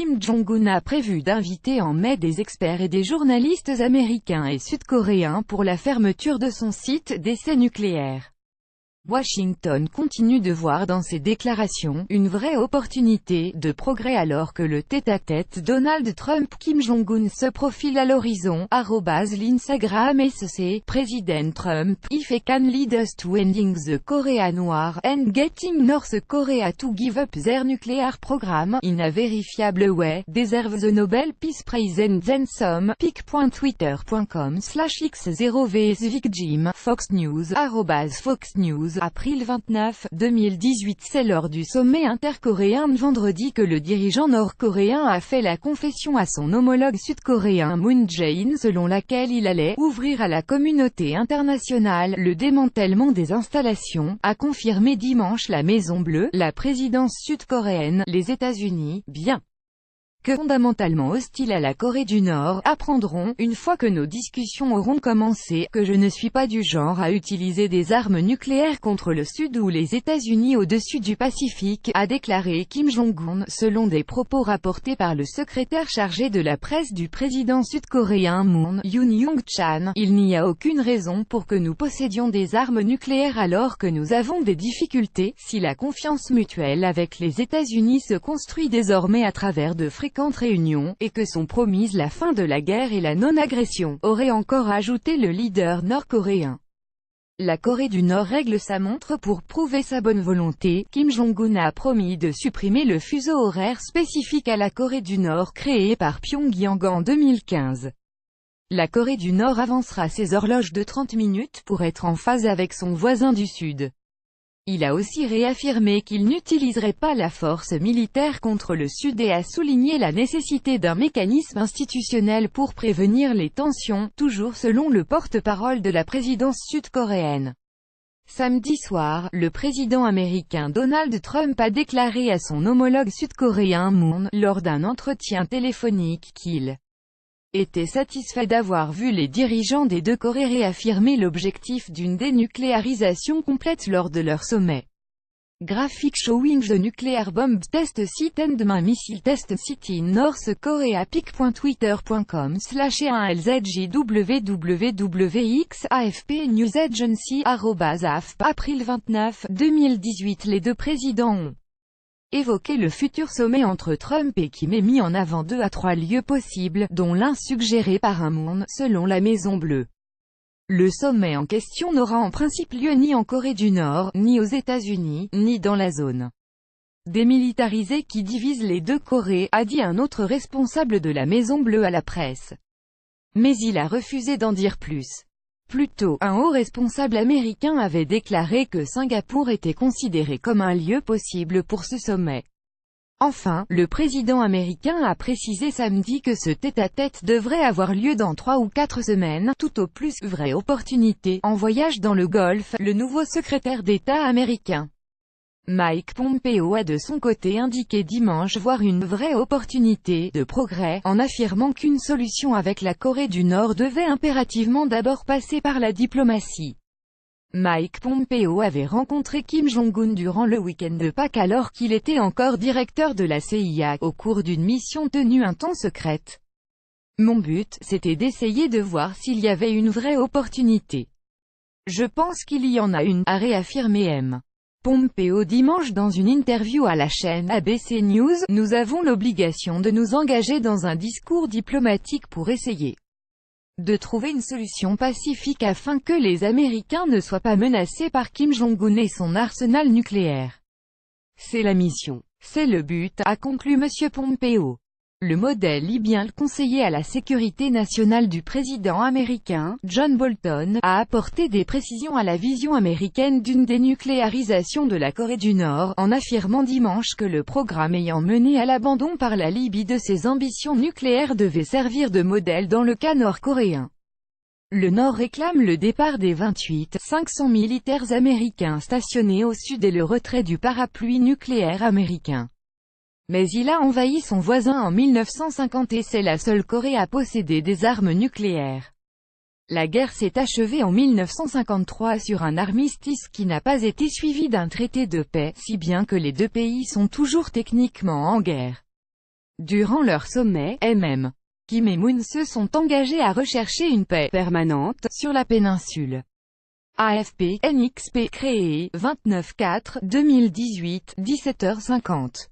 Kim Jong-un a prévu d'inviter en mai des experts et des journalistes américains et sud-coréens pour la fermeture de son site d'essai nucléaire. Washington continue de voir dans ces déclarations une vraie opportunité de progrès alors que le tête-à-tête Donald Trump-Kim Jong-un se profile à l'horizon. L'Instagram SC, President Trump, if he can lead us to ending the Korean War and getting North Korea to give up their nuclear program in a verifiable way, deserve the Nobel Peace Prize and then some. pic.twitter.com/x0vsvicjim, Fox News, @Fox News. April 29, 2018. C'est lors du sommet intercoréen de vendredi que le dirigeant nord-coréen a fait la confession à son homologue sud-coréen Moon Jae-in selon laquelle il allait « ouvrir à la communauté internationale le démantèlement des installations », a confirmé dimanche la Maison-Bleue, la présidence sud-coréenne, les États-Unis, bien que fondamentalement hostiles à la Corée du Nord, apprendront, une fois que nos discussions auront commencé, que je ne suis pas du genre à utiliser des armes nucléaires contre le Sud ou les États-Unis au-dessus du Pacifique, a déclaré Kim Jong-un, selon des propos rapportés par le secrétaire chargé de la presse du président sud-coréen Moon Yoon-chan. Il n'y a aucune raison pour que nous possédions des armes nucléaires alors que nous avons des difficultés, si la confiance mutuelle avec les États-Unis se construit désormais à travers de fréquentes réunions, et que sont promises la fin de la guerre et la non-agression, aurait encore ajouté le leader nord-coréen. La Corée du Nord règle sa montre pour prouver sa bonne volonté. Kim Jong-un a promis de supprimer le fuseau horaire spécifique à la Corée du Nord créé par Pyongyang en 2015. La Corée du Nord avancera ses horloges de 30 minutes pour être en phase avec son voisin du Sud. Il a aussi réaffirmé qu'il n'utiliserait pas la force militaire contre le Sud et a souligné la nécessité d'un mécanisme institutionnel pour prévenir les tensions, toujours selon le porte-parole de la présidence sud-coréenne. Samedi soir, le président américain Donald Trump a déclaré à son homologue sud-coréen Moon, lors d'un entretien téléphonique, qu'il était satisfait d'avoir vu les dirigeants des deux Corées réaffirmer l'objectif d'une dénucléarisation complète lors de leur sommet. Graphic showing the nuclear bomb test site and my missile test site in North Korea. pic.twitter.com/1lzjwwwx AFP News Agency @AFP. April 29, 2018. Les deux présidents ont évoqué le futur sommet entre Trump et Kim et mis en avant 2 à 3 lieux possibles, dont l'un suggéré par un Moon, selon la Maison-Bleue. Le sommet en question n'aura en principe lieu ni en Corée du Nord, ni aux États-Unis, ni dans la zone démilitarisée qui divise les deux Corées, a dit un autre responsable de la Maison-Bleue à la presse. Mais il a refusé d'en dire plus. Plus tôt, un haut responsable américain avait déclaré que Singapour était considéré comme un lieu possible pour ce sommet. Enfin, le président américain a précisé samedi que ce tête-à-tête devrait avoir lieu dans 3 ou 4 semaines, tout au plus, vraie opportunité, en voyage dans le Golfe, le nouveau secrétaire d'État américain Mike Pompeo a de son côté indiqué dimanche voir une vraie opportunité de progrès, en affirmant qu'une solution avec la Corée du Nord devait impérativement d'abord passer par la diplomatie. Mike Pompeo avait rencontré Kim Jong-un durant le week-end de Pâques alors qu'il était encore directeur de la CIA, au cours d'une mission tenue un temps secrète. Mon but, c'était d'essayer de voir s'il y avait une vraie opportunité. Je pense qu'il y en a une, a réaffirmé M. Pompeo dimanche dans une interview à la chaîne ABC News. Nous avons l'obligation de nous engager dans un discours diplomatique pour essayer de trouver une solution pacifique afin que les Américains ne soient pas menacés par Kim Jong-un et son arsenal nucléaire. C'est la mission. C'est le but, a conclu M. Pompeo. Le modèle libyen, le conseiller à la sécurité nationale du président américain, John Bolton, a apporté des précisions à la vision américaine d'une dénucléarisation de la Corée du Nord, en affirmant dimanche que le programme ayant mené à l'abandon par la Libye de ses ambitions nucléaires devait servir de modèle dans le cas nord-coréen. Le Nord réclame le départ des 500 militaires américains stationnés au sud et le retrait du parapluie nucléaire américain. Mais il a envahi son voisin en 1950 et c'est la seule Corée à posséder des armes nucléaires. La guerre s'est achevée en 1953 sur un armistice qui n'a pas été suivi d'un traité de paix, si bien que les deux pays sont toujours techniquement en guerre. Durant leur sommet, MM. Kim et Moon se sont engagés à rechercher une paix permanente sur la péninsule. AFP, NXP créé, 29/4/2018, 17h50.